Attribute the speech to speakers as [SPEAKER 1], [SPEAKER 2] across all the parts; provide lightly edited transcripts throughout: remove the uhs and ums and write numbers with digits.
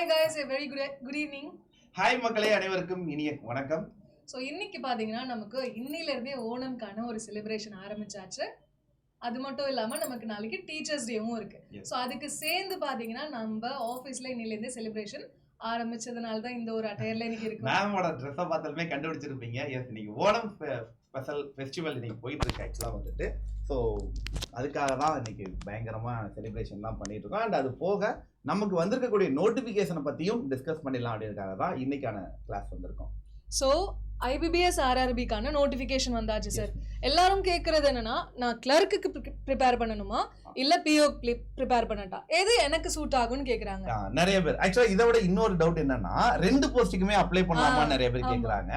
[SPEAKER 1] guys, a very good evening.
[SPEAKER 2] Hi மக்களே, அனைவருக்கும் இனிய வணக்கம்.
[SPEAKER 1] ஸோ இன்னைக்கு பார்த்தீங்கன்னா நமக்கு இன்னிலிருந்தே ஓணம்கான ஒரு செலிப்ரேஷன் ஆரம்பிச்சாச்சு. அது மட்டும் இல்லாமல் நமக்கு நாளைக்கு டீச்சர்ஸ் டேவும் இருக்கு. ஸோ அதுக்கு சேர்ந்து பார்த்தீங்கன்னா நம்ம ஆஃபீஸில் இன்னிலேருந்தே செலிப்ரேஷன் ஆரம்பிச்சதுனால தான் இந்த ஒரு அட்டையர்ல இன்னைக்கு இருக்கு.
[SPEAKER 2] மேமோட ட்ரெஸ்ஸை பார்த்தாலுமே கண்டுபிடிச்சிருப்பீங்க. எஸ், இன்னைக்கு ஓணம் ஸ்பெஷல் ஃபெஸ்டிவல் இன்னைக்கு போயிட்டு இருக்கு ஆக்சுவலாக வந்துட்டு. ஸோ அதுக்காக தான் இன்னைக்கு பயங்கரமாக செலிப்ரேஷன்லாம் பண்ணிட்டு இருக்கோம். அண்ட் அது போக நமக்கு வந்திருக்கக்கூடிய நோட்டிஃபிகேஷனை பற்றியும் டிஸ்கஸ் பண்ணிடலாம் அப்படின்றதுக்காக தான் இன்னைக்கான கிளாஸ் வந்திருக்கோம்.
[SPEAKER 1] ஸோ IBBS RRBக்கான நோட்டிஃபிகேஷன் வந்தாச்சு சார். எல்லாரும் கேட்கறது என்னன்னா, நான் கிளர்க்குக்கு ப்ரிப்பேர் பண்ணணுமா இல்ல PO ப்ரிப்பேர் பண்ணட்டா, எது எனக்கு சூட் ஆகும்னு கேக்குறாங்க
[SPEAKER 2] நிறைய பேர். ஆக்சுவலா இதை விட இன்னொரு டவுட் என்னன்னா, 2 போஸ்டிங்குமே அப்ளை பண்ணலாமா நிறைய பேர் கேக்குறாங்க.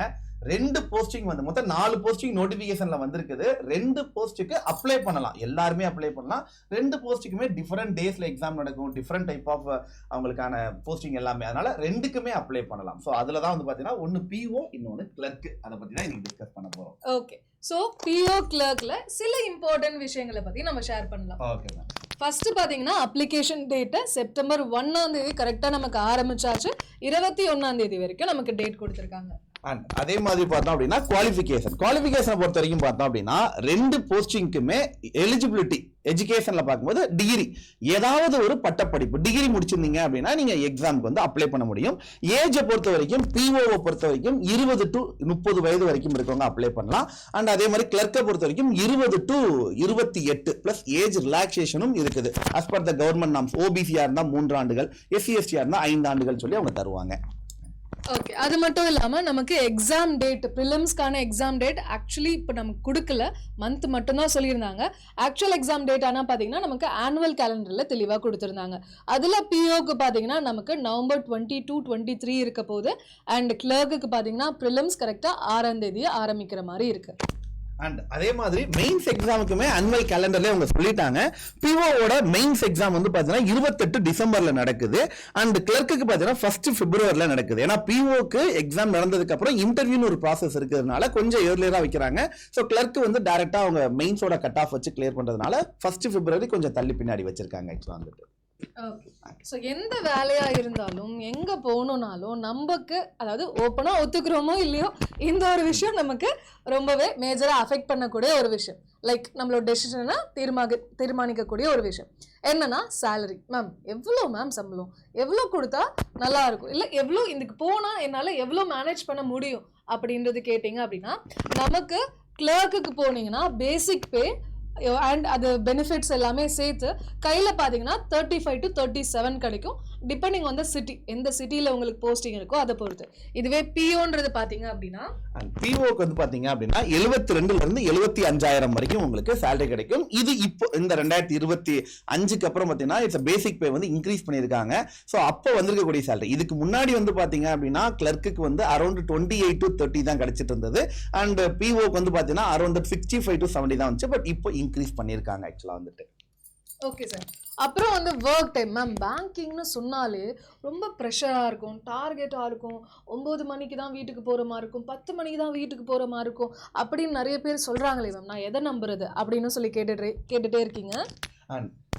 [SPEAKER 2] 2 போஸ்டிங் வந்து மொத்தம் 4 போஸ்டிங் நோட்டிபிகேஷன்ல வந்திருக்குது. 2 போஸ்டுக்கு அப்ளை பண்ணலாம், எல்லாருமே அப்ளை பண்ணலாம். 2 போஸ்டுக்குமே டிஃபரெண்ட் டேஸ்ல எக்ஸாம் நடக்கும், டிஃபரெண்ட் டைப் ஆஃப் அவங்களுக்கான போஸ்டிங் எல்லாமே. அதனால 2க்குமே அப்ளை பண்ணலாம். ஸோ அதுல தான் வந்து பாத்தீங்கன்னா ஒன்னு PO இன்னொன்னு கிளர்க். அதை பத்தி தான் இன்னைக்கு டிஸ்கஸ் பண்ண போறோம்.
[SPEAKER 1] ஓகே, ஸோ PO கிளர்க்ல சில இம்பார்ட்டன்ட் விஷயங்களை பத்தி நம்ம ஷேர் பண்ணலாம்.
[SPEAKER 2] Okay ma'am.
[SPEAKER 1] ஃபர்ஸ்ட் பாத்தீங்கன்னா அப்ளிகேஷன் டேட்டை செப்டம்பர் 1 கரெக்டா நமக்கு ஆரம்பிச்சாச்சு. 21 வரைக்கும் நமக்கு டேட் கொடுத்துருக்காங்க.
[SPEAKER 2] அண்ட் அதே மாதிரி பார்த்தோம் அப்படின்னா குவாலிஃபிகேஷனை பொறுத்த வரைக்கும் பார்த்தோம் அப்படின்னா 2 போஸ்டிங்க்குமே எலிஜிபிலிட்டி எஜுகேஷன்ல பார்க்கும்போது டிகிரி, ஏதாவது ஒரு பட்டப்படிப்பு டிகிரி முடிச்சிருந்தீங்க அப்படின்னா நீங்க எக்ஸாமுக்கு வந்து அப்ளை பண்ண முடியும். ஏஜை பொறுத்த வரைக்கும் POவை பொறுத்த வரைக்கும் 20 to 30 வயது வரைக்கும் இருக்கவங்க அப்ளை பண்ணலாம். அண்ட் அதே மாதிரி கிளர்க்கை பொறுத்த வரைக்கும் 20 to 28 பிளஸ் ஏஜ் ரிலாக்ஸேஷனும் இருக்குது. As per the government norms. OBCயா இருந்தா 3 ஆண்டுகள், SC STயா இருந்தா 5 ஆண்டுகள் சொல்லி அவங்க தருவாங்க.
[SPEAKER 1] ஓகே, அது மட்டும் இல்லாமல் நமக்கு எக்ஸாம் டேட், ப்ரிலிம்ஸ்க்கான எக்ஸாம் டேட் ஆக்சுவலி இப்போ நமக்கு கொடுக்கல, மந்த் மட்டும்தான் சொல்லியிருந்தாங்க. ஆக்சுவல் எக்ஸாம் டேட் ஆனால் பார்த்தீங்கன்னா நமக்கு ஆனுவல் கேலண்டரில் தெளிவாக கொடுத்துருந்தாங்க. அதில் POக்கு பார்த்தீங்கன்னா நமக்கு நவம்பர் 22, 23 இருக்க போகுது. அண்ட் கிளர்க்குக்கு பார்த்தீங்கன்னா ப்ரிலிம்ஸ் கரெக்டாக 6 ஆரம்பிக்கிற மாதிரி இருக்கு.
[SPEAKER 2] அண்ட் அதே மாதிரி மெயின்ஸ் எக்ஸாமுக்குமே அனுவல் கேலண்டர்ல அவங்க சொல்லிட்டாங்க. POவோட மெயின்ஸ் எக்ஸாம் வந்து பாத்தீங்கன்னா 28 டிசம்பர்ல நடக்குது. அண்ட் கிளர்க்குக்கு பாத்தீங்கன்னா 1 பிப்ரவரில நடக்குது. ஏன்னா POக்கு எக்ஸாம் நடந்ததுக்கு அப்புறம் இன்டர்வியூன்னு ஒரு ப்ராசஸ் இருக்கிறதுனால கொஞ்சம் ஏர்லியரா வைக்கிறாங்க. ஸோ கிளர்க்கு வந்து டைரக்டா அவங்க மெயின்ஸோட கட் ஆஃப் வச்சு கிளியர் பண்றதுனால 1 பிப்ரவரி கொஞ்சம் தள்ளி பின்னாடி வச்சிருக்காங்க ஆக்சுவலா வந்துட்டு.
[SPEAKER 1] ஸோ எந்த வேலையா இருந்தாலும் எங்க போகணும்னாலும் நமக்கு, அதாவது ஓப்பனா ஒத்துக்கிறோமோ இல்லையோ, இந்த ஒரு விஷயம் நமக்கு ரொம்பவே மேஜரா அஃபெக்ட் பண்ணக்கூடிய ஒரு விஷயம். லைக் நம்மளோட டெசிஷனை தீர்மானிக்கக்கூடிய ஒரு விஷயம் என்னன்னா சேலரி. மேம் எவ்வளோ மேம் சம்பளம், எவ்வளோ கொடுத்தா நல்லா இருக்கும், இல்லை எவ்வளோ இதுக்கு போனா என்னால் எவ்வளோ மேனேஜ் பண்ண முடியும் அப்படின்றது கேட்டிங்க அப்படின்னா, நமக்கு கிளர்க்குக்கு போனீங்கன்னா பேசிக் பே அண்ட் அது பெனிஃபிட்ஸ் எல்லாமே சேர்த்து கையில் பார்த்தீங்கன்னா 35 to 37 கிடைக்கும், டிபெண்டிங் ஆன் த சிட்டி. எந்த சிட்டியில் உங்களுக்கு போஸ்டிங் இருக்கோ அதை பொறுத்து. இதுவே POன்றது பார்த்தீங்க அப்படின்னா,
[SPEAKER 2] POக்கு வந்து பார்த்தீங்க அப்படின்னா 72 இருந்து 75,000 வரைக்கும் உங்களுக்கு சேலரி கிடைக்கும். இது இப்போ இந்த 2025க்கு அப்புறம் பார்த்தீங்கன்னா இட்ஸ் பேசிக் பே வந்து இன்க்ரீஸ் பண்ணியிருக்காங்க. ஸோ அப்போ வந்திருக்கக்கூடிய சேலரி. இதுக்கு முன்னாடி வந்து பார்த்தீங்க அப்படின்னா கிளர்க்குக்கு வந்து அரௌண்ட் 28 to 30 தான் கிடைச்சிட்டு இருந்தது. அண்ட் POக்கு வந்து பார்த்தீங்கன்னா அரௌண்ட் 65 to 70 தான் வந்துச்சு. பட் இப்போ இன்க்ரீஸ் பண்ணியிருக்காங்க ஆக்சுவலா வந்துட்டு.
[SPEAKER 1] Okay sir. அப்புறம் வந்து ஒர்க் டைம். மேம் பேங்கிங்னு சொன்னாலே ரொம்ப ப்ரெஷராக இருக்கும், டார்கெட்டாக இருக்கும். 9 மணிக்கு தான் வீட்டுக்கு போகிற மாதிரி இருக்கும், 10 மணிக்கு தான் வீட்டுக்கு போகிற மாதிரி இருக்கும் அப்படின்னு நிறைய பேர் சொல்கிறாங்களே மேம், நான் எதை நம்புறது அப்படின்னு சொல்லி கேட்டுட்டே இருக்கீங்க.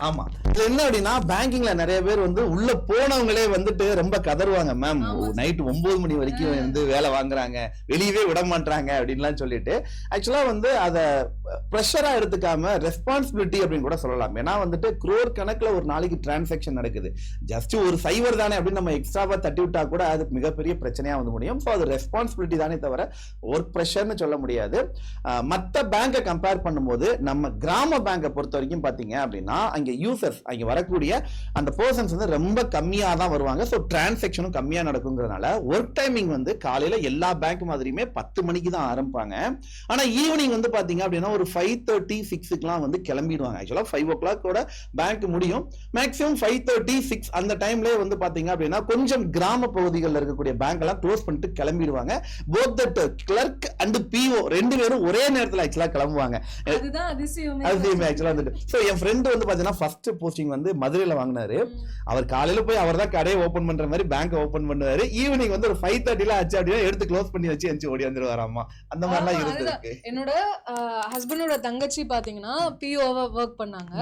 [SPEAKER 2] ஆமா, இது என்ன அப்படின்னா பேங்கிங்ல நிறைய பேர் வந்து உள்ள போனவங்களே வந்துட்டு ரொம்ப கதறுவாங்க. மேம் நைட் 9 மணி வரைக்கும் வந்து வேலை வாங்குறாங்க, வெளியவே விட மாட்டாங்க அப்படின்லாம் சொல்லிட்டு. ஆக்சுவலா வந்து அதை ப்ரெஷரா எடுத்துக்காம ரெஸ்பான்சிபிலிட்டி அப்படின்னு கூட சொல்லலாம். ஏன்னா வந்துட்டு crore கணக்குல ஒரு நாளைக்கு டிரான்சாக்ஷன் நடக்குது. ஜஸ்ட் ஒரு சைவர் தானே அப்படின்னு நம்ம எக்ஸ்ட்ராவா தட்டி விட்டா கூட அது மிகப்பெரிய பிரச்சனையா வந்து முடியும். ஸோ அது ரெஸ்பான்சிபிலிட்டி தானே தவிர ஒர்க் ப்ரெஷர்னு சொல்ல முடியாது. மற்ற பேங்கை கம்பேர் பண்ணும்போது நம்ம கிராம பேங்கை பொறுத்த வரைக்கும் பாத்தீங்க அப்படின்னா அங்க யூசர்ஸ், அங்க வரக்கூடிய அந்த பர்சன்ஸ் வந்து ரொம்ப கம்மியா தான் வருவாங்க. ஸோ டிரான்சாக்ஷனும் கம்மியா நடக்குங்கிறதுனால ஒர்க் டைமிங் வந்து காலையில எல்லா பேங்க் மாதிரியுமே 10 மணிக்கு தான் ஆரம்பிப்பாங்க. ஆனா ஈவினிங் வந்து பாத்தீங்க அப்படின்னா ஒரு 5:30, 6க்குலாம் வந்து கிளம்பிடுவாங்க. ஆக்சுவலா 5 o'clock பேங்க் முடியும். மேக்ஸிமம் 5:30, 6 அந்த டைம்லயே வந்து பாத்தீங்க அப்படின்னா கொஞ்சம் கிராம பகுதிகளில் இருக்கக்கூடிய பேங்க் எல்லாம் க்ளோஸ் பண்ணிட்டு கிளம்பிடுவாங்க. Both that clerk and PO 2 பேரும் ஒரே நேரத்தில் ஆக்சுவலா கிளம்புவாங்க.
[SPEAKER 1] அதுதான் அதிசயமே
[SPEAKER 2] ஆக்சுவலா வந்துட்டு. ஸோ என் ஃப்ரெண்ட் வந்து பாத்தீங்கன்னா ஃபர்ஸ்ட் போஸ்டிங் வந்து மதுரையில வாங்கினாரு. அவர் காலையில போய் அவர் தான் கடையை ஓபன் பண்ற மாதிரி பேங்க் ஓபன் பண்ணுவாரு. ஈவினிங் வந்து ஒரு 5:30 ஆச்சு அப்படின்னா எடுத்து க்ளோஸ் பண்ணி வச்சு எஞ்சி ஓடி வந்துருவாராமா. அந்த மாதிரிலாம் இருக்கு.
[SPEAKER 1] என்னோட ஹஸ்பண்டோட தங்கச்சி பாத்தீங்கன்னா POவா ஒர்க் பண்ணாங்க.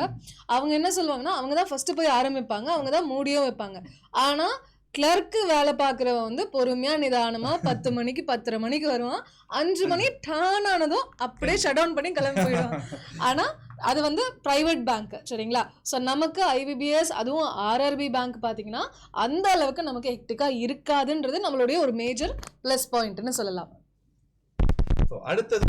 [SPEAKER 1] அவங்க என்ன சொல்லுவாங்கன்னா, அவங்க தான் ஃபர்ஸ்ட் போய் ஆரம்பிப்பாங்க, அவங்க தான் மூடியும் வைப்பாங்க. ஆனா கிளர்க்கு வேலை பார்க்குறவன் வந்து பொறுமையா நிதானமா 10 மணிக்கு 10:30 மணிக்கு வருவான், 5 மணி டான் ஆனதும் அப்படியே ஷட் டவுன் பண்ணி கிளம்பி போயிடுவான். ஆனா அது வந்து பிரைவேட் பேங்க், சரிங்களா? ஸோ நமக்கு ஐபிபிஎஸ் அதுவும் ஆர்ஆர்பி பேங்க் பார்த்தீங்கன்னா அந்த அளவுக்கு நமக்கு ஹெக்டிக்கா இருக்காதுன்றது நம்மளுடைய ஒரு மேஜர் ப்ளஸ் பாயிண்ட்னு சொல்லலாம்.
[SPEAKER 2] அடுத்தது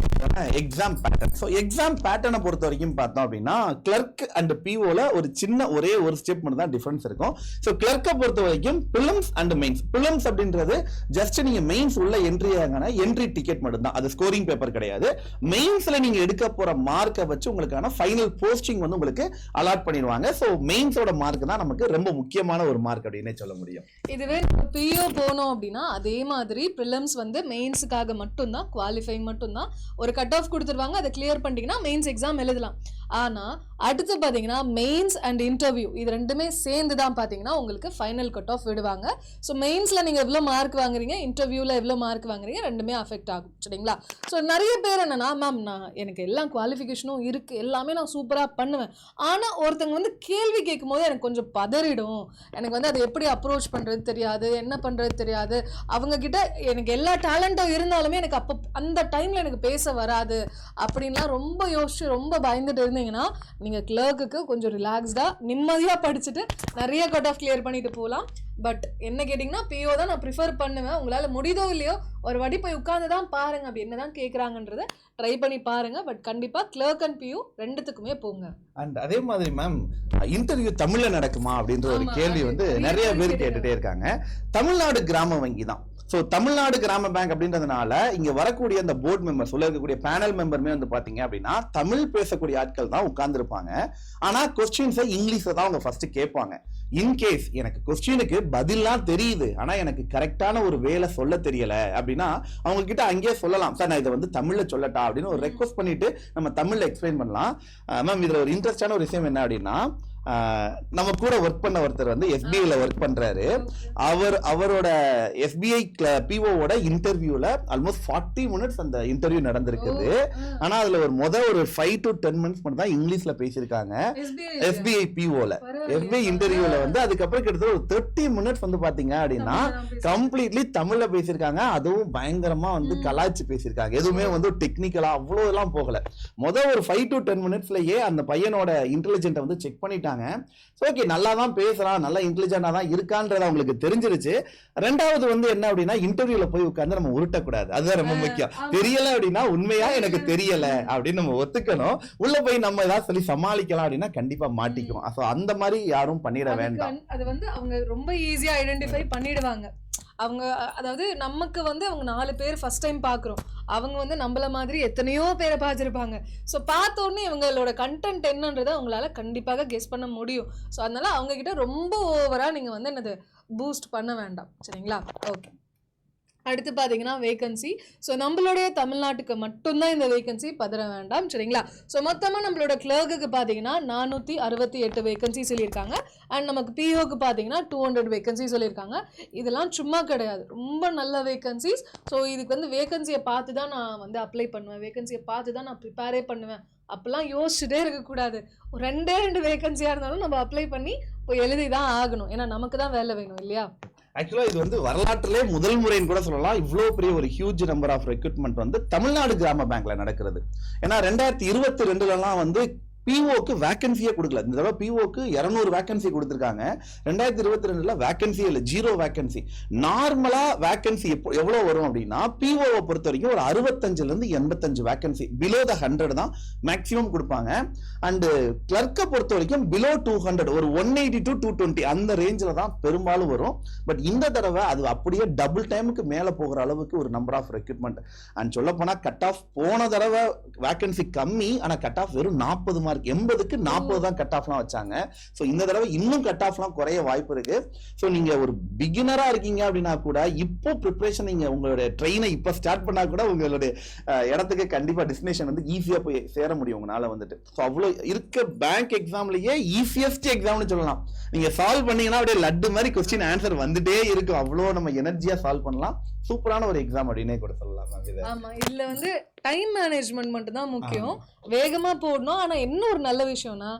[SPEAKER 2] எக்ஸாம் பேட்டர்ன். ஸோ எக்ஸாம் பேட்டர்னை பொறுத்த வரைக்கும் பார்த்தோம் அப்படின்னா கிளர்க் அண்ட் பிஓல ஒரு சின்ன ஒரே ஒரு ஸ்டெப் மட்டும் தான் டிஃபரன்ஸ் இருக்கும். ஸோ கிளர்க்கை பொறுத்த வரைக்கும் பிலிம்ஸ் அண்ட் மெயின்ஸ். பிலிம்ஸ் அப்படின்றது ஜஸ்ட் நீங்க மெயின்ஸ் உள்ள என்ட்ரி ஆகான என்ட்ரி டிக்கெட் மட்டும் தான், அது ஸ்கோரிங் பேப்பர் கிடையாது. மெயின்ஸ்ல நீங்க எடுக்க போற மார்க்கை வச்சு உங்களுக்கான ஃபைனல் போஸ்டிங் வந்து உங்களுக்கு அலாட் பண்ணிடுவாங்க. ஸோ மெயின்ஸோட மார்க் தான் நமக்கு ரொம்ப முக்கியமான ஒரு மார்க் அப்படின்னே சொல்ல முடியும்.
[SPEAKER 1] இதுவே பிஓ போனோம் அப்படின்னா அதே மாதிரி பிலிம்ஸ் வந்து மெயின்ஸுக்காக மட்டும்தான், குவாலிஃபை மட்டும்தான், ஒரு கட் ஆஃப் கொடுத்துருவாங்க, அதை கிளியர் பண்ணிட்டீங்கன்னா மெயின்ஸ் எக்ஸாம் எழுதலாம். ஆனா அடுத்து பாத்தீங்கன்னா மெயின்ஸ் அண்ட் இன்டர்வியூ இது ரெண்டுமே சேர்ந்து தான் பாத்தீங்கன்னா உங்களுக்கு ஃபைனல் கட் ஆஃப் விடுவாங்க. ஸோ மெயின்ஸ்ல நீங்க எவ்வளவு மார்க் வாங்குறீங்க, இன்டர்வியூல எவ்வளவு மார்க் வாங்குறீங்க, ரெண்டுமே அஃபெக்ட் ஆகும், சரிங்களா? ஸோ நிறைய பேர் என்னன்னா, மேம் நான் எனக்கு எல்லா குவாலிஃபிகேஷனும் இருக்கு, எல்லாமே நான் சூப்பரா பண்ணுவேன், ஆனா ஒருத்தங்க வந்து கேள்வி கேட்கும் போது எனக்கு கொஞ்சம் பதறிடும், எனக்கு வந்து அதை எப்படி அப்ரோச் பண்றது தெரியாது, என்ன பண்றது தெரியாது, அவங்க கிட்ட எனக்கு எல்லா டேலண்டும் இருந்தாலுமே எனக்கு அப்போ அந்த டைம்ல எனக்கு பேச வராது அப்படின்லாம் ரொம்ப யோசிச்சு ரொம்ப பயந்துட்டு இருந்தீங்கன்னா நீங்க கிளர்க்குக்கு கொஞ்சம் ரிலாக்ஸ்டா நிம்மதியா படிச்சுட்டு நிறைய கட் ஆஃப் கிளியர் பண்ணிட்டு போகலாம். பட் என்ன கேட்டிங்கன்னா பிஓ தான் நான் ப்ரிஃபர் பண்ணுவேன். உங்களால் முடியுதோ இல்லையோ ஒரு வாட்டி போய் உட்காந்து தான் பாருங்க, அப்படி என்ன தான் கேட்குறாங்கன்றத ட்ரை பண்ணி பாருங்க. பட் கண்டிப்பாக கிளர்க் அண்ட் பிஓ ரெண்டுத்துக்குமே போங்க.
[SPEAKER 2] அண்ட் அதே மாதிரி மேம் இன்டர்வியூ தமிழ்ல நடக்குமா அப்படின்ற ஒரு கேள்வி வந்து நிறைய பேர் கேட்டுட்டே இருக்காங்க. தமிழ்நாடு கிராம வங்கி தான். ஸோ தமிழ்நாடு கிராம பேங்க் அப்படின்றதுனால இங்க வரக்கூடிய அந்த போர்டு மெம்பர்ஸ் உள்ள இருக்கக்கூடிய பேனல் மெம்பருமே வந்து பாத்தீங்க அப்படின்னா தமிழ் பேசக்கூடிய ஆட்கள் தான் உட்கார்ந்துருப்பாங்க. ஆனா கொஸ்டின்ஸை இங்கிலீஷ்ல தான் அவங்க ஃபர்ஸ்ட் கேட்பாங்க. இன்கேஸ் எனக்கு கொஸ்டினுக்கு பதிலாம் தெரியுது ஆனா எனக்கு கரெக்டான ஒரு வேலை சொல்ல தெரியல அப்படின்னா அவங்க கிட்ட அங்கேயே சொல்லலாம், சார் நான் இதை வந்து தமிழ்ல சொல்லட்டா அப்படின்னு ஒரு ரெக்வஸ்ட் பண்ணிட்டு நம்ம தமிழ்ல எக்ஸ்பிளைன் பண்ணலாம். மேம் இதுல ஒரு இன்ட்ரெஸ்டான ஒரு விஷயம் என்ன அப்படின்னா, நம்ம கூட ஒர்க் பண்ண ஒருத்தர் வந்து எஸ்பிஐல ஒர்க் பண்றாரு. அவரோட எஸ்பிஐ பிஓவோட இன்டர்வியூல ஆல்மோஸ்ட் 40 மினிட்ஸ் அந்த இன்டர்வியூ நடந்திருக்குது. ஆனா அதுல ஒரு 5 to 10 மினிட்ஸ் மட்டும் தான் இங்கிலீஷ்ல பேசியிருக்காங்க எஸ்பிஐ பிஓல. எஸ்பிஐ இன்டர்வியூல வந்து அதுக்கப்புறம் கிட்டத்தட்ட ஒரு 30 மினிட்ஸ் வந்து பாத்தீங்க அப்படின்னா கம்ப்ளீட்லி தமிழ்ல பேசியிருக்காங்க. அதுவும் பயங்கரமா வந்து கலாய்ச்சி பேசியிருக்காங்க. எதுவுமே வந்து டெக்னிக்கலா அவ்வளவு எல்லாம் போகல. ஒரு 5 to 10 மினிட்ஸ்லயே அந்த பையனோட இன்டெலிஜென்ட்டை வந்து செக் பண்ணிட்டாங்க. ஓகே நல்லா தான் பேசுறான், நல்லா இன்டெலிஜென்ட்டா தான் இருக்கான்றது அவங்களுக்கு தெரிஞ்சிருச்சு. ரெண்டாவது வந்து என்ன அப்படின்னா இன்டர்வியூல போய் உட்கார்ந்து நம்ம உருட்டக்கூடாது, அதுதான் ரொம்ப முக்கியம். தெரியல அப்படின்னா உண்மையா எனக்கு தெரியல அப்படின்னு நம்ம ஒத்துக்கணும். உள்ள போய் நம்ம ஏதாவது சொல்லி சமாளிக்கலாம் அப்படின்னா கண்டிப்பா மாட்டிக்கும். அந்த மாதிரி யாரும் பண்ணிட வேண்டாம்.
[SPEAKER 1] அது வந்து அவங்க ரொம்ப ஈஸியா ஐடென்டிஃபை பண்ணிடுவாங்க. அவங்க அதாவது நமக்கு வந்து அவங்க 4 பேர் ஃபர்ஸ்ட் டைம் பார்க்குறோம், அவங்க வந்து நம்மள மாதிரி எத்தனையோ பேரை பார்த்துருப்பாங்க. ஸோ பார்த்தோன்னே இவங்களோட கண்டென்ட் என்னன்றதை அவங்களால கண்டிப்பாக கெஸ் பண்ண முடியும். ஸோ அதனால அவங்க கிட்ட ரொம்ப ஓவராக நீங்கள் வந்து என்னது பூஸ்ட் பண்ண வேண்டாம், சரிங்களா? ஓகே, அடுத்து பார்த்தீங்கன்னா வேகன்சி. ஸோ நம்மளுடைய தமிழ்நாட்டுக்கு மட்டும்தான் இந்த வேகன்சி, பதற வேண்டாம், சரிங்களா? ஸோ மொத்தமாக நம்மளோட கிளர்க்குக்கு பார்த்தீங்கன்னா 468 வேகன்சி சொல்லியிருக்காங்க. அண்ட் நமக்கு பிஓக்கு பார்த்தீங்கன்னா 200 வேகன்சி சொல்லியிருக்காங்க. இதெல்லாம் சும்மா கிடையாது, ரொம்ப நல்ல வேகன்சிஸ். ஸோ இதுக்கு வந்து வேகன்சியை பார்த்து தான் நான் வந்து அப்ளை பண்ணுவேன், வேகன்சியை பார்த்து தான் நான் ப்ரிப்பேரே பண்ணுவேன் அப்பெல்லாம் யோசிச்சுட்டே இருக்கக்கூடாது. ஒரு 2 வேகன்சியாக இருந்தாலும் நம்ம அப்ளை பண்ணி போய் எழுதி தான் ஆகணும், ஏன்னா நமக்கு தான் வேலை வேணும் இல்லையா?
[SPEAKER 2] ஆக்சுவலா இது வந்து வரலாற்றிலே முதல் முறைன்னு கூட சொல்லலாம். இவ்வளவு பெரிய ஒரு ஹியூஜ் நம்பர் ஆஃப் ரெக்ரூட்மெண்ட் வந்து தமிழ்நாடு கிராம பேங்க்ல நடக்கிறது. ஏன்னா 2022 வந்து பிஓக்கு வேகன்சியே கொடுக்கல. இந்த தடவை பிஓக்கு 200 வேகன்சி கொடுத்திருக்காங்க. 2022 வேகன்சி இல்ல, 0 வேகன்சி. நார்மலா வேகன்சி எவ்வளவு வரும் அப்படின்னா பிஓவை பொறுத்த வரைக்கும் ஒரு 65 இருந்து 85 வேகன்சி, பிலோ த 100 தான் மேக்ஸிமம் கொடுப்பாங்க. அண்ட் கிளர்க்கை பொறுத்த வரைக்கும் பிலோ 200, ஒரு 180 to 220 அந்த ரேஞ்சில தான் பெரும்பாலும் வரும். பட் இந்த தடவை அது அப்படியே டபுள் டைமுக்கு மேல போகிற அளவுக்கு ஒரு நம்பர் ஆஃப் ரெக்ரூட்மெண்ட். அண்ட் சொல்ல போனா கட் ஆஃப் போன தடவை வேகன்சி கம்மி, ஆனா கட் ஆஃப் வெறும் 40 மார்க், 80க்கு 40 தான் கட் ஆஃப்லாம் வச்சாங்க. ஸோ இந்த தடவை இன்னும் கட் ஆஃப்லாம் குறைய வாய்ப்பு இருக்கு. ஸோ நீங்க ஒரு பிகினரா இருக்கீங்க அப்படின்னா கூட இப்போ ப்ரிப்பரேஷன், நீங்க உங்களுடைய ட்ரெயினை இப்போ ஸ்டார்ட் பண்ணா கூட உங்களுடைய இடத்துக்கு கண்டிப்பா டெஸ்டினேஷன் வந்து ஈஸியா போய் சேர முடியும் உங்களால வந்துட்டு. ஸோ அவ்வளோ இருக்க பேங்க் எக்ஸாம்லயே ஈஸியஸ்ட் எக்ஸாம்னு சொல்லலாம். நீங்க சால்வ் பண்ணீங்கன்னா அப்படியே லட்டு மாதிரி கொஸ்டின் ஆன்சர் வந்துட்டே இருக்கும். அவ்வளோ நம்ம எனர்ஜியா சால்வ் பண்ணலாம். சூப்பரான ஒரு எக்ஸாம் அப்படின்னே கூட சொல்லலாம்.
[SPEAKER 1] ஆமா, இதுல வந்து டைம் மேனேஜ்மெண்ட் மட்டும் தான் முக்கியம், வேகமா போடணும். ஆனா என்ன ஒரு நல்ல விஷயம்னா,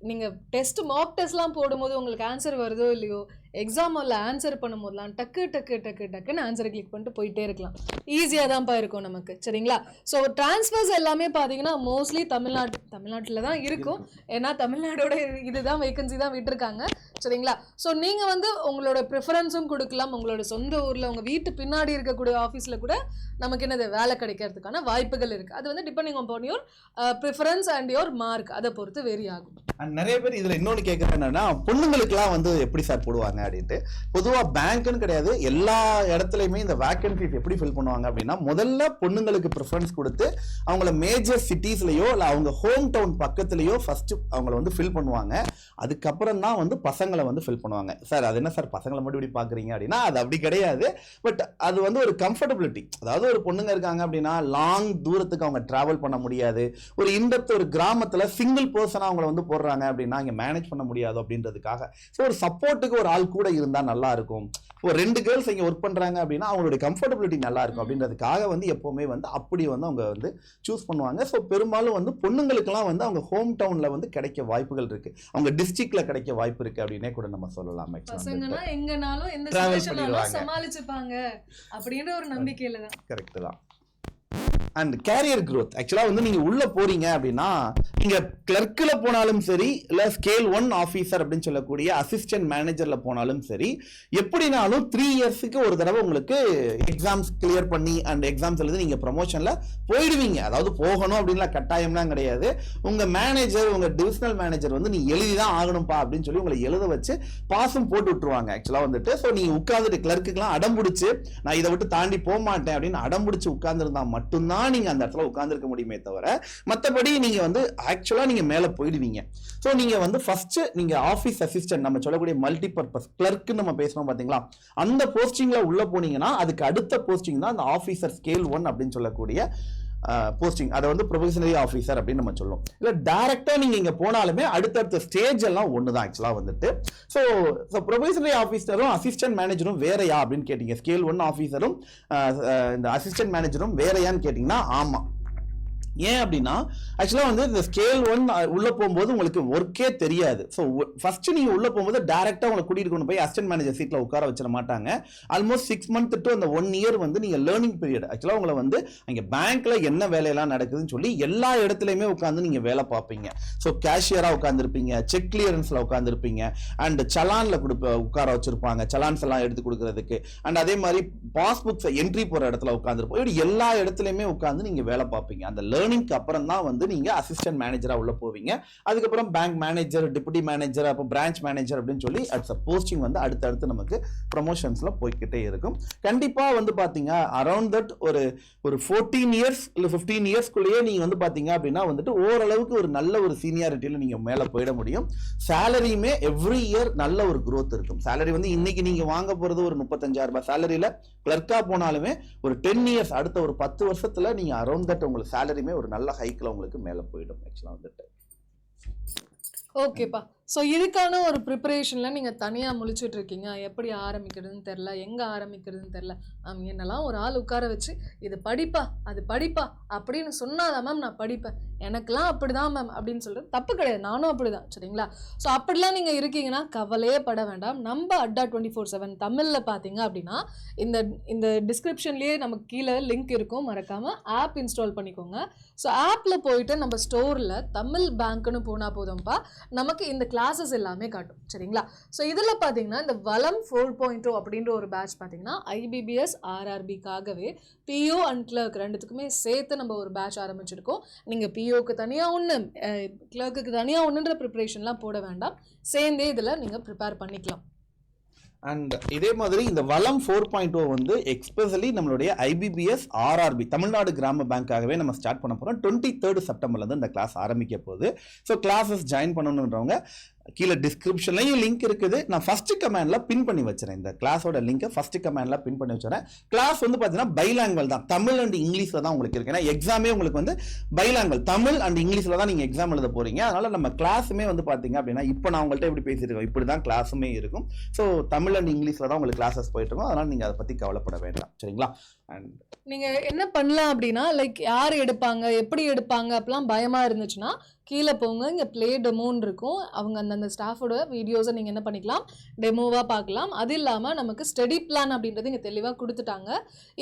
[SPEAKER 1] நீங்க டெஸ்ட் மாக் டெஸ்ட்லாம் போடும்போது உங்களுக்கு ஆன்சர் வருதோ இல்லையோ, எக்ஸாமில் ஆன்சர் பண்ணும்போதெல்லாம் டக்குன்னு ஆன்சரை கிளிக் பண்ணிட்டு போயிட்டே இருக்கலாம். ஈஸியாக தான்ப்பா இருக்கும் நமக்கு. சரிங்களா? ஸோ ட்ரான்ஸ்ஃபர்ஸ் எல்லாமே பார்த்தீங்கன்னா மோஸ்ட்லி தமிழ்நாட்டில் தான் இருக்கும். ஏன்னா தமிழ்நாடோட இதுதான் வேகன்சி தான் விட்டுருக்காங்க. சரிங்களா? ஸோ நீங்கள் வந்து உங்களோட ப்ரிஃபரன்ஸும் கொடுக்கலாம். உங்களோட சொந்த ஊரில் உங்கள் வீட்டு பின்னாடி இருக்கக்கூடிய ஆஃபீஸில் கூட நமக்கு என்னது வேலை கிடைக்கிறதுக்கான வாய்ப்புகள் இருக்குது. அது வந்து depending on your preference and your mark, அதை பொறுத்து வேரி ஆகும்.
[SPEAKER 2] நிறைய பேர் இதுல இன்னொன்று கேட்குறது என்னன்னா, பொண்ணுங்களுக்குலாம் வந்து எப்படி சார் போடுவாங்க அப்படின்ட்டு. பொதுவாக பேங்க்னு கிடையாது, எல்லா இடத்துலையுமே இந்த வேக்கன்சிஸ் எப்படி ஃபில் பண்ணுவாங்க அப்படின்னா, முதல்ல பொண்ணுங்களுக்கு ப்ரிஃபரன்ஸ் கொடுத்து அவங்கள மேஜர் சிட்டிஸ்லையோ இல்லை அவங்க ஹோம் டவுன் பக்கத்துலையோ ஃபர்ஸ்ட் அவங்கள வந்து ஃபில் பண்ணுவாங்க. அதுக்கப்புறம் தான் வந்து பசங்களை வந்து ஃபில் பண்ணுவாங்க. சார் அது என்ன சார் பசங்களை மட்டும் இப்படி பார்க்குறீங்க அப்படின்னா, அது அப்படி கிடையாது. பட் அது வந்து ஒரு கம்ஃபர்டபிலிட்டி. அதாவது ஒரு பொண்ணுங்க இருக்காங்க அப்படின்னா லாங் தூரத்துக்கு அவங்க டிராவல் பண்ண முடியாது. ஒரு இன்டெப்த் ஒரு கிராமத்தில் சிங்கிள் பர்சனாக அவங்கள வந்து போடுறாங்க அப்படின்னா இங்கே மேனேஜ் பண்ண முடியாது அப்படின்றதுக்காக ஸோ ஒரு சப்போர்ட்டுக்கு ஒரு ஆள் கூட இருந்தால் நல்லா இருக்கும். இப்போ 2 கேர்ள்ஸ் இங்கே ஒர்க் பண்ணுறாங்க அப்படின்னா அவங்களுடைய கம்ஃபர்டபிலிட்டி நல்லா இருக்கும் அப்படின்றதுக்காக வந்து எப்போவுமே வந்து அப்படி வந்து அவங்க வந்து சூஸ் பண்ணுவாங்க. ஸோ பெரும்பாலும் வந்து பொண்ணுங்களுக்கெல்லாம் வந்து அவங்க ஹோம் டவுனில் வந்து கிடைக்க வாய்ப்புகள் இருக்கு, அவங்க டிஸ்ட்ரிக்ட்ல கிடைக்க வாய்ப்பு இருக்கு அப்படின்னே கூட நம்ம சொல்லலாம்.
[SPEAKER 1] பசங்கன்னா எங்கனாலும் எந்த சிச்சுவேஷனாலும் சமாளிச்சுப்பாங்க அப்படின்ற ஒரு நம்பிக்கையில தான்.
[SPEAKER 2] கரெக்ட் தான். அண்ட் கேரியர் growth ஆக்சுவலாக வந்து நீங்கள் உள்ளே போறீங்க அப்படின்னா நீங்கள் கிளர்க்கில் போனாலும் சரி இல்லை ஸ்கேல் 1 ஆஃபீஸர் அப்படின்னு சொல்லக்கூடிய அசிஸ்டன்ட் மேனேஜரில் போனாலும் சரி, எப்படினாலும் 3 இயர்ஸுக்கு ஒரு தடவை உங்களுக்கு எக்ஸாம்ஸ் கிளியர் பண்ணி அண்ட் எக்ஸாம்ஸ் எழுதி நீங்கள் ப்ரமோஷனில் போயிடுவீங்க. அதாவது போகணும் அப்படின்லாம் கட்டாயம்லாம் கிடையாது. உங்கள் மேனேஜர் உங்கள் டிவிஷனல் மேனேஜர் வந்து நீ எழுதி தான் ஆகணும்ப்பா அப்படின்னு சொல்லி உங்களை எழுத வச்சு பாஸும் போட்டு விட்டுருவாங்க ஆக்சுவலாக வந்துட்டு. ஸோ நீங்கள் உட்காந்துட்டு கிளர்க்குலாம் அடம்பிடிச்சு நான் இதை விட்டு தாண்டி போக மாட்டேன் அப்படின்னு அடம்பிடிச்சு உட்கார்ந்துருந்தா மட்டும்தான் நீங்க அந்த இடத்துல உட்கார்ந்துருக்க முடியுமே தவிர மற்றபடி நீங்க வந்து ஆக்சுவலா நீங்க மேல போயிடுவீங்க. ஸோ நீங்க வந்து ஃபர்ஸ்ட் நீங்க ஆஃபீஸ் அசிஸ்டன்ட் நம்ம சொல்லக்கூடிய மல்டி பர்பஸ் கிளர்க் நம்ம பேசணும் பாத்தீங்களா, அந்த போஸ்டிங்ல உள்ள போனீங்கன்னா அதுக்கு அடுத்த போஸ்டிங் தான் அந்த ஆஃபீஸர் ஸ்கேல் 1 அப்படின்னு சொல்லக்கூடிய போஸ்டிங். அதை வந்து ப்ரொஃபஷனரி ஆஃபீஸர் அப்படின்னு நம்ம சொல்லுவோம். இல்லை டைரக்டா நீங்க இங்க போனாலுமே அடுத்தடுத்த ஸ்டேஜ் எல்லாம் ஒண்ணுதான் ஆக்சுவலா வந்துட்டு. ஸோ ப்ரொஃபஷனரி ஆஃபீஸரும் அசிஸ்டன்ட் மேனேஜரும் வேறையா அப்படின்னு கேட்டீங்க, ஸ்கேல் 1 ஆஃபீஸரும் இந்த அசிஸ்டன்ட் மேனேஜரும் வேறையான்னு கேட்டீங்கன்னா ஆமா. ஏன் அப்படின்னா ஆக்சுவலாக வந்து இந்த ஸ்கேல் 1 உள்ள போகும்போது உங்களுக்கு ஒர்க்கே தெரியாது. ஸோ ஃபர்ஸ்ட் நீங்க உள்ள போகும்போது டைரக்டா உங்களை கூட்டிட்டு கொண்டு போய் அசிஸ்டன்ட் மேனேஜர் சீட்ல உட்கார வச்சிட மாட்டாங்க. ஆல்மோஸ்ட் 6 மந்த் டு அந்த 1 இயர் வந்து நீங்க லேர்னிங் பீரியட். ஆக்சுவலாக உங்களை வந்து அங்கே பேங்க்ல என்ன வேலையெல்லாம் நடக்குதுன்னு சொல்லி எல்லா இடத்துலையுமே உட்காந்து நீங்க வேலை பார்ப்பீங்க. ஸோ கேஷியரா உட்காந்துருப்பீங்க, செக் கிளியரன்ஸ்ல உட்காந்துருப்பீங்க, அண்ட் சலான்ல உட்கார வச்சிருப்பாங்க சலான்ஸ் எல்லாம் எடுத்து கொடுக்கறதுக்கு. அண்ட் அதே மாதிரி பாஸ்புக்ஸ் என்ட்ரி போற இடத்துல உட்காந்துருப்போம். இப்படி எல்லா இடத்துலையுமே உட்காந்து நீங்க வேலை பார்ப்பீங்க. அந்த லேர்னிங்க்கு அப்புறம் தான் வந்து நீங்க அசிஸ்டன்ட் மேனேஜரா உள்ள போவீங்க. அதுக்கப்புறம் பேங்க் மேனேஜர், டெபுட்டி மேனேஜர், அப்போ பிரான்ச் மேனேஜர் அப்படின்னு சொல்லி போஸ்டிங் வந்து அடுத்தடுத்து நமக்கு ப்ரமோஷன்ஸ்ல போய்கிட்டே இருக்கும். கண்டிப்பா வந்து பாத்தீங்க அரௌண்ட் தட் ஒரு 14 இயர்ஸ் இல்ல 15 இயர்ஸ்க்குள்ளேயே நீங்க வந்து பாத்தீங்க அப்படின்னா வந்துட்டு ஓரளவுக்கு ஒரு நல்ல ஒரு சீனியாரிட்டியில நீங்க மேல போயிட முடியும். சேலரியுமே எவ்ரி இயர் நல்ல ஒரு growth இருக்கும். சேலரி வந்து இன்னைக்கு நீங்க வாங்க போறது ஒரு 35,000 ரூபாய் சேலரியில கிளர்க்கா போனாலுமே ஒரு 10 இயர்ஸ் அடுத்த ஒரு 10 வருஷத்துல நீங்க அரௌண்ட் தட் உங்களுக்கு சேலரியுமே ஒரு நல்ல ஹைக்ல உங்களுக்கு மேல போயிடும் ஆக்சுவலா வந்துட்டு.
[SPEAKER 1] ஓகேப்பா. ஸோ இதுக்கான ஒரு ப்ரிப்பரேஷனில் நீங்கள் தனியாக முழிச்சுட்டு இருக்கீங்க, எப்படி ஆரம்பிக்கிறதுன்னு தெரில, எங்கே ஆரம்பிக்கிறதுன்னு தெரில. என்னெல்லாம் ஒரு ஆள் உட்கார வச்சு இது படிப்பா அது படிப்பா அப்படின்னு சொன்னாதான் மேம் நான் படிப்பேன், எனக்கெல்லாம் அப்படி தான் மேம் அப்படின்னு சொல்கிறது தப்பு கிடையாது, நானும் அப்படி தான். சரிங்களா? ஸோ அப்படிலாம் நீங்கள் இருக்கீங்கன்னா கவலையே பட வேண்டாம். நம்ம அட்டா 24/7 தமிழில் பார்த்தீங்க அப்படின்னா இந்த டிஸ்கிரிப்ஷன்லேயே நமக்கு கீழே லிங்க் இருக்கும், மறக்காமல் ஆப் இன்ஸ்டால் பண்ணிக்கோங்க. ஸோ ஆப்பில் போயிட்டு நம்ம ஸ்டோரில் தமிழ் பேங்க்னு போனால் போதும்ப்பா, நமக்கு இந்த கிளாஸஸ் எல்லாமே காட்டும். சரிங்களா? ஸோ இதில் பார்த்தீங்கன்னா இந்த வளம் 4.0 அப்படின்ற ஒரு பேட்ச் பார்த்தீங்கன்னா IBBS RRBக்காகவே PO அண்ட் கிளர்க் ரெண்டுத்துக்குமே சேர்த்து நம்ம ஒரு பேட்ச் ஆரம்பிச்சிருக்கோம். நீங்கள் POக்கு தனியாக ஒன்று, கிளர்க்குக்கு தனியாக ஒன்றுன்ற ப்ரிப்பரேஷன்லாம் போட வேண்டாம், சேர்ந்தே இதில் நீங்கள் ப்ரிப்பேர் பண்ணிக்கலாம்.
[SPEAKER 2] அண்ட் இதே மாதிரி இந்த வளம் 4.0 வந்து எக்ஸ்பெஷலி நம்மளுடைய IBBS RRB தமிழ்நாடு கிராம பேங்காகவே நம்ம ஸ்டார்ட் பண்ண போகிறோம். 23rd செப்டம்பர்லேருந்து இந்த கிளாஸ் ஆரம்பிக்க போகுது. ஸோ கிளாஸஸ் ஜாயின் பண்ணணுன்றவங்க கீழே டிஸ்கிரிப்ஷன்லையும் லிங்க் இருக்குது. நான் ஃபர்ஸ்ட் கமெண்ட்ல பின் பண்ணி வச்சுறேன். இந்த கிளாஸோட லிங்கை ஃபர்ஸ்ட் கமெண்ட்ல பின் பண்ணி வச்சுறேன். கிளாஸ் வந்து பார்த்தீங்கன்னா பைலாங்குவல் தான், தமிழ் அண்ட் இங்கிலீஷ்ல தான் உங்களுக்கு இருக்கு. ஏன்னா எக்ஸாமே உங்களுக்கு வந்து பைலாங்குவல் தமிழ் அண்ட் இங்கிலீஷ்ல தான் நீங்க எக்ஸாம் எழுத போறீங்க. அதனால நம்ம கிளாஸுமே வந்து பார்த்தீங்க அப்படின்னா இப்போ நான் உங்கள்கிட்ட எப்படி பேசியிருக்கோம் இப்படி தான் கிளாஸுமே இருக்கும். ஸோ தமிழ் அண்ட் இங்கிலீஷ்ல தான் உங்களுக்கு கிளாஸஸ் போயிட்டு இருக்கும். அதனால நீங்க அதை பத்தி கவலைப்பட வேண்டாம். சரிங்களா? அண்ட் நீங்க என்ன பண்ணலாம் அப்படின்னா லைக் யார் எடுப்பாங்க எப்படி எடுப்பாங்க அப்படிலாம் பயமா இருந்துச்சுன்னா
[SPEAKER 1] கீழே போங்க, இங்கே ப்ளே டெமோன்னு இருக்கும். அவங்க அந்தந்த ஸ்டாஃபோட வீடியோஸை நீங்கள் என்ன பண்ணிக்கலாம், டெமோவாக பார்க்கலாம். அது இல்லாமல் நமக்கு ஸ்டடி பிளான் அப்படின்றது இங்கே தெளிவாக கொடுத்துட்டாங்க.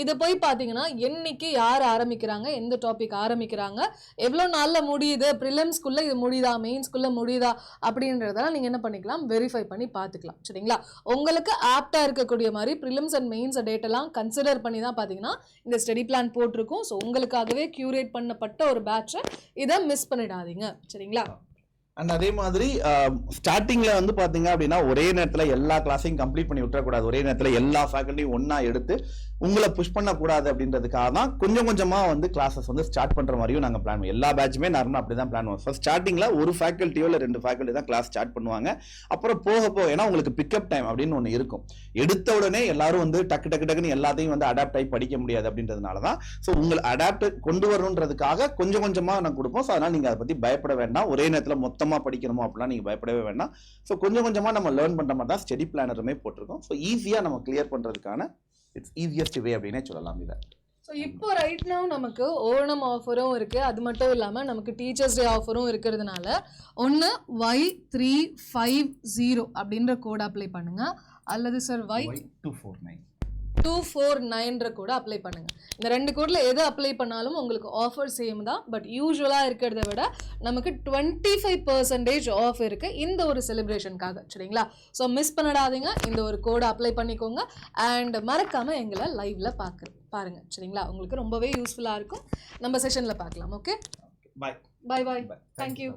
[SPEAKER 1] இதை போய் பார்த்தீங்கன்னா என்னைக்கு யார் ஆரம்பிக்கிறாங்க, எந்த டாபிக் ஆரம்பிக்கிறாங்க, எவ்வளோ நாளில் முடியுது, ப்ரிலிம்ஸ்குள்ளே இது முடியுதா, மெயின்ஸ்குள்ளே முடியுதா அப்படின்றதெல்லாம் நீங்கள் என்ன பண்ணிக்கலாம், வெரிஃபை பண்ணி பார்த்துக்கலாம். சரிங்களா? உங்களுக்கு ஆப்டாக இருக்கக்கூடிய மாதிரி ப்ரிலிம்ஸ் அண்ட் மெயின்ஸ் டேட்டெல்லாம் கன்சிடர் பண்ணி தான் பார்த்தீங்கன்னா இந்த ஸ்டடி பிளான் போட்டிருக்கோம். ஸோ உங்களுக்காகவே கியூரேட் பண்ணப்பட்ட ஒரு பேட்சை, இதை மிஸ் பண்ணிடாதீங்க. சரிங்களா?
[SPEAKER 2] அண்ட் அதே மாதிரி ஸ்டார்டிங்ல வந்து பாத்தீங்க அப்படின்னா ஒரே நேரத்துல எல்லா கிளாஸையும் கம்ப்ளீட் பண்ணி விட்டுறக்கூடாது. ஒரே நேரத்துல எல்லா ஃபேக்கல்ட்டியும் ஒன்னா எடுத்து உங்களை புஷ் பண்ணக்கூடாது அப்படின்றதுக்காக தான் கொஞ்சம் கொஞ்சமா வந்து கிளாஸஸ் வந்து ஸ்டார்ட் பண்ற மாதிரியும் நாங்க பிளான் பண்ணுவோம். எல்லா பேட்சுமே நார்மலா அப்படிதான் பிளான் பண்ணுவோம். ஃபர்ஸ்ட் ஸ்டார்டிங்ல ஒரு ஃபேக்கல்ட்டியோ இல்லை 2 ஃபேக்கல்ட்டி தான் கிளாஸ் ஸ்டார்ட் பண்ணுவாங்க. அப்புறம் போக போக ஏன்னா உங்களுக்கு பிக்கப் டைம் அப்படின்னு ஒன்று இருக்கும். எடுத்த உடனே எல்லாரும் வந்து டக்கு டக்கு டக்குன்னு எல்லாத்தையும் வந்து அடாப்ட் ஆகி படிக்க முடியாது அப்படின்றதுனால தான் ஸோ உங்களை அடாப்ட் கொண்டு வரணுன்றதுக்காக கொஞ்சம் கொஞ்சமா நான் கொடுப்போம். ஸோ அதனால நீங்க அதை பத்தி பயப்பட வேண்டாம். ஒரே நேரத்தில் மொத்தமா படிக்கணுமோ அப்படிலாம் நீங்க பயப்படவே வேண்டாம். ஸோ கொஞ்சம் கொஞ்சமா நம்ம லேர்ன் பண்ற மாதிரி தான் ஸ்டடி பிளானருமே போட்டிருக்கோம். ஸோ ஈஸியா நம்ம கிளியர் பண்றதுக்கான இட்ஸ் ஈஸியஸ்ட் வே அப்படின்னே சொல்லலாம் இதை.
[SPEAKER 1] ஸோ இப்போ ரைட் நவ் நமக்கு ஓணம் ஆஃபரும் இருக்குது. அது மட்டும் இல்லாமல் நமக்கு டீச்சர்ஸ் டே ஆஃபரும் இருக்கிறதுனால ஒன்று Y350 அப்படின்ற கோட் அப்ளை பண்ணுங்கள், அல்லது சார் Y249 கூட அப்ளை பண்ணுங்க. இந்த 2 கோட்ல எது அப்ளை பண்ணாலும் உங்களுக்கு ஆஃபர் சேம் தான். பட் யூஸ்வலாக இருக்கிறத விட நமக்கு 25% ஆஃப் இருக்கு இந்த ஒரு செலிப்ரேஷனுக்காக. சரிங்களா? ஸோ மிஸ் பண்ணிடாதீங்க, இந்த ஒரு கோடை அப்ளை பண்ணிக்கோங்க. அண்ட் மறக்காம எங்களை லைவ்ல பாருங்க. சரிங்களா? உங்களுக்கு ரொம்பவே யூஸ்ஃபுல்லாக இருக்கும். நம்ம செஷன்ல பார்க்கலாம். ஓகே,
[SPEAKER 2] பாய்
[SPEAKER 1] பாய் பாய். தேங்க்யூ.